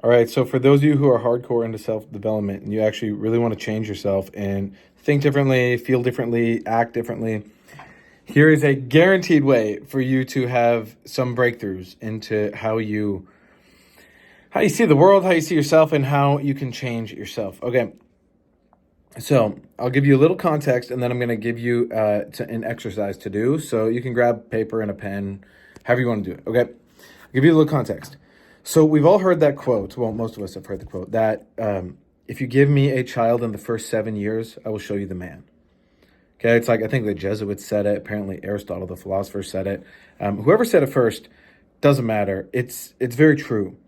All right, so for those of you who are hardcore into self-development and you actually really want to change yourself and think differently, feel differently, act differently, here is a guaranteed way for you to have some breakthroughs into how you see the world, how you see yourself, and how you can change yourself. Okay, so I'll give you a little context, and then I'm going to give you an exercise to do. So you can grab paper and a pen, however you want to do it. Okay, I'll give you a little context. So we've all heard that quote. Well, most of us have heard the quote that if you give me a child in the first 7 years, I will show you the man. Okay, it's like I think the Jesuits said it. Apparently, Aristotle, the philosopher, said it. Whoever said it first doesn't matter. It's very true.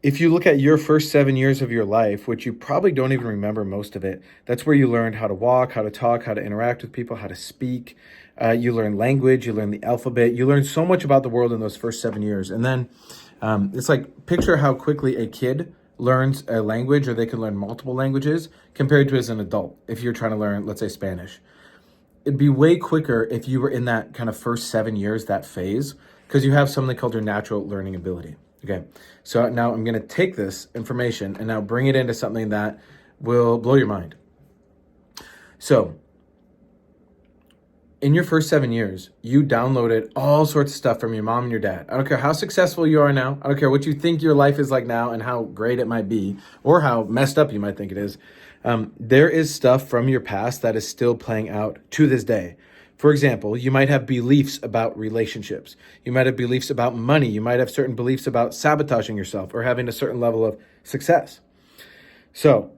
If you look at your first 7 years of your life, which you probably don't even remember most of it, that's where you learned how to walk, how to talk, how to interact with people, how to speak. You learn language, you learn the alphabet, you learn so much about the world in those first 7 years. And then it's like picture how quickly a kid learns a language, or they can learn multiple languages compared to as an adult. If you're trying to learn, let's say, Spanish, it'd be way quicker if you were in that kind of first 7 years, that phase, because you have something called your natural learning ability. Okay, so now I'm going to take this information and now bring it into something that will blow your mind. So in your first 7 years, you downloaded all sorts of stuff from your mom and your dad. I don't care how successful you are now. I don't care what you think your life is like now and how great it might be or how messed up you might think it is. There is stuff from your past that is still playing out to this day. For example, you might have beliefs about relationships. You might have beliefs about money. You might have certain beliefs about sabotaging yourself or having a certain level of success. So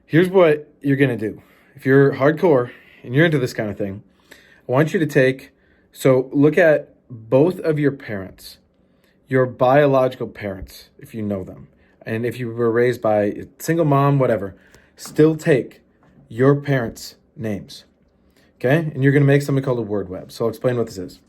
here's what you're going to do. If you're hardcore and you're into this kind of thing, I want you to look at both of your parents, your biological parents, if you know them. And if you were raised by a single mom, whatever, still take your parents' names. Okay, and you're going to make something called a word web. So I'll explain what this is.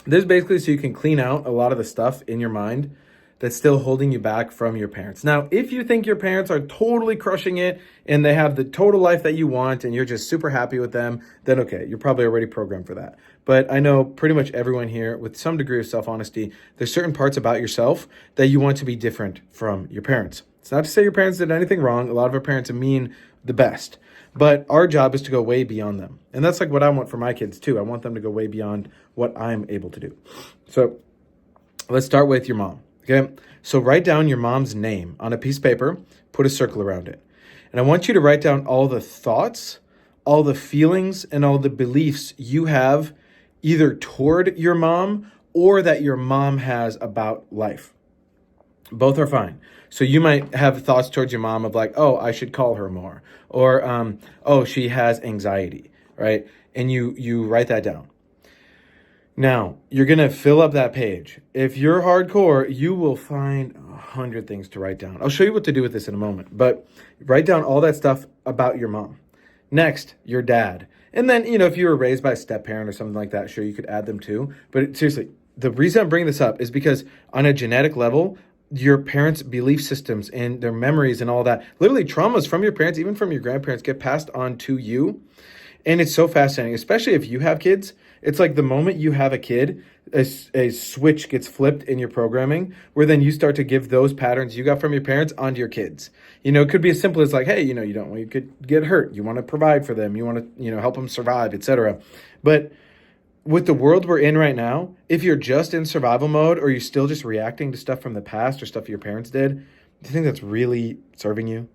This is basically so you can clean out a lot of the stuff in your mind that's still holding you back from your parents. Now, if you think your parents are totally crushing it and they have the total life that you want and you're just super happy with them, then okay, you're probably already programmed for that. But I know pretty much everyone here with some degree of self-honesty, there's certain parts about yourself that you want to be different from your parents. It's not to say your parents did anything wrong. A lot of our parents mean the best. But our job is to go way beyond them. And that's like what I want for my kids too. I want them to go way beyond what I'm able to do. So let's start with your mom. Okay. So write down your mom's name on a piece of paper, put a circle around it. And I want you to write down all the thoughts, all the feelings, and all the beliefs you have either toward your mom or that your mom has about life. Both are fine. So you might have thoughts towards your mom of like, oh, I should call her more, or oh, she has anxiety, right? And you write that down. Now, you're going to fill up that page. If you're hardcore, you will find 100 things to write down. I'll show you what to do with this in a moment, but write down all that stuff about your mom. Next, your dad. And then, if you were raised by a step parent or something like that, sure, you could add them too. But seriously, the reason I'm bringing this up is because on a genetic level, your parents' belief systems and their memories and all that, literally traumas from your parents, even from your grandparents, get passed on to you. And it's so fascinating, especially if you have kids. It's like the moment you have a kid, a switch gets flipped in your programming where then you start to give those patterns you got from your parents onto your kids. It could be as simple as like, hey, you don't want you could get hurt. You want to provide for them. You want to, help them survive, etc. But with the world we're in right now, if you're just in survival mode or you're still just reacting to stuff from the past or stuff your parents did, do you think that's really serving you?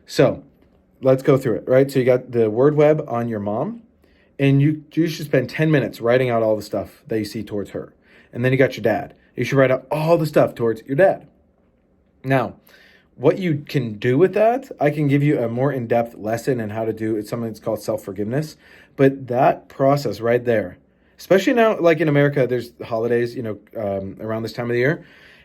So let's go through it, right? So you got the word web on your mom, and you should spend 10 minutes writing out all the stuff that you see towards her. And then you got your dad. You should write out all the stuff towards your dad. Now, what you can do with that, I can give you a more in-depth lesson in how to do. It's something that's called self-forgiveness. But that process right there, especially now, like in America, there's holidays, around this time of the year.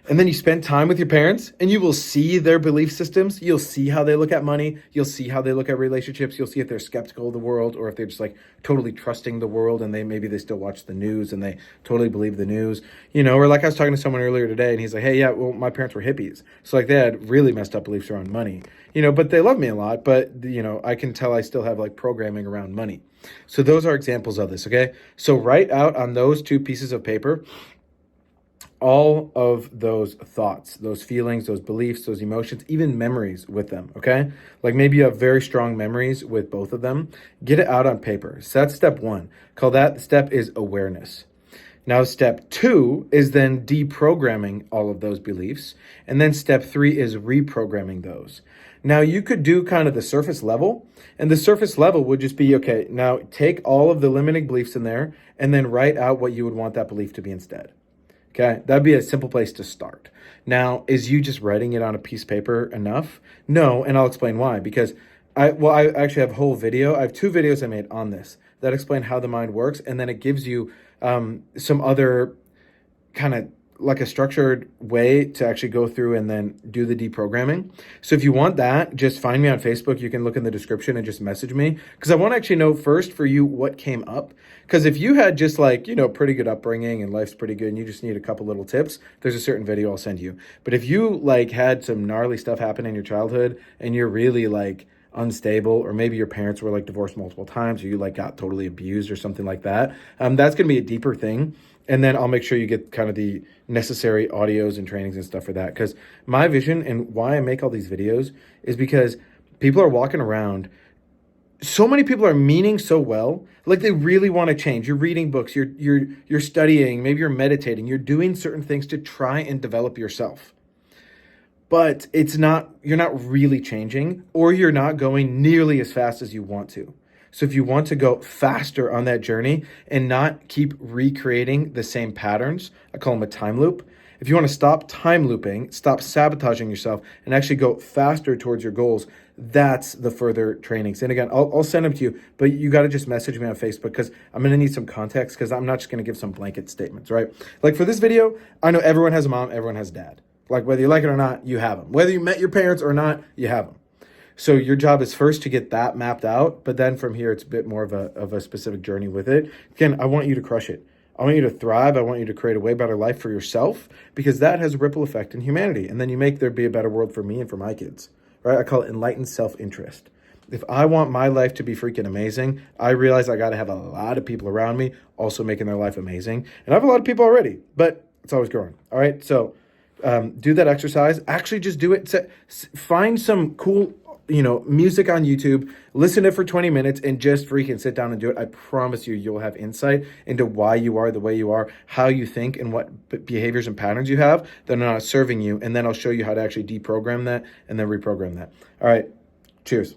And then you spend time with your parents and you will see their belief systems. You'll see how they look at money. You'll see how they look at relationships. You'll see if they're skeptical of the world or if they're just like totally trusting the world and maybe they still watch the news and they totally believe the news. Or like I was talking to someone earlier today and he's like, hey, yeah, well, my parents were hippies. So like they had really messed up beliefs around money, but they love me a lot. But, I can tell I still have like programming around money. So those are examples of this, okay? So write out on those two pieces of paper all of those thoughts, those feelings, those beliefs, those emotions, even memories with them, okay? Like maybe you have very strong memories with both of them. Get it out on paper. So that's step one. Call that step is awareness. Now, step two is then deprogramming all of those beliefs. And then step three is reprogramming those. Now, you could do kind of the surface level, and the surface level would just be, okay, now take all of the limiting beliefs in there and then write out what you would want that belief to be instead. Okay, that'd be a simple place to start. Now, is you just writing it on a piece of paper enough? No, and I'll explain why. Because I actually have a whole video. I have 2 videos I made on this that explain how the mind works, and then it gives you some other kind of like a structured way to actually go through and then do the deprogramming. So if you want that, just find me on Facebook. You can look in the description and just message me, because I want to actually know first for you what came up. Because if you had just like, pretty good upbringing and life's pretty good and you just need a couple little tips, there's a certain video I'll send you. But if you like had some gnarly stuff happen in your childhood and you're really like unstable, or maybe your parents were like divorced multiple times, or you like got totally abused or something like that, that's going to be a deeper thing. And then I'll make sure you get kind of the necessary audios and trainings and stuff for that. Because my vision and why I make all these videos is because people are walking around. So many people are meaning so well, like they really want to change. You're reading books, you're studying, maybe you're meditating, you're doing certain things to try and develop yourself. But you're not really changing, or you're not going nearly as fast as you want to. So if you want to go faster on that journey and not keep recreating the same patterns, I call them a time loop. If you want to stop time looping, stop sabotaging yourself, and actually go faster towards your goals, that's the further trainings. And again, I'll send them to you, but you got to just message me on Facebook, because I'm going to need some context, because I'm not just going to give some blanket statements, right? Like for this video, I know everyone has a mom, everyone has a dad. Like whether you like it or not, you have them. Whether you met your parents or not, you have them. So your job is first to get that mapped out, but then from here, it's a bit more of a specific journey with it. Again, I want you to crush it. I want you to thrive. I want you to create a way better life for yourself, because that has a ripple effect in humanity. And then you make there be a better world for me and for my kids, right? I call it enlightened self-interest. If I want my life to be freaking amazing, I realize I got to have a lot of people around me also making their life amazing. And I have a lot of people already, but it's always growing. All right. So do that exercise. Actually, just do it. Find some cool music on YouTube, listen to it for 20 minutes, and just freaking sit down and do it. I promise you'll have insight into why you are the way you are, how you think, and what behaviors and patterns you have that are not serving you. And then I'll show you how to actually deprogram that and then reprogram that. All right. Cheers.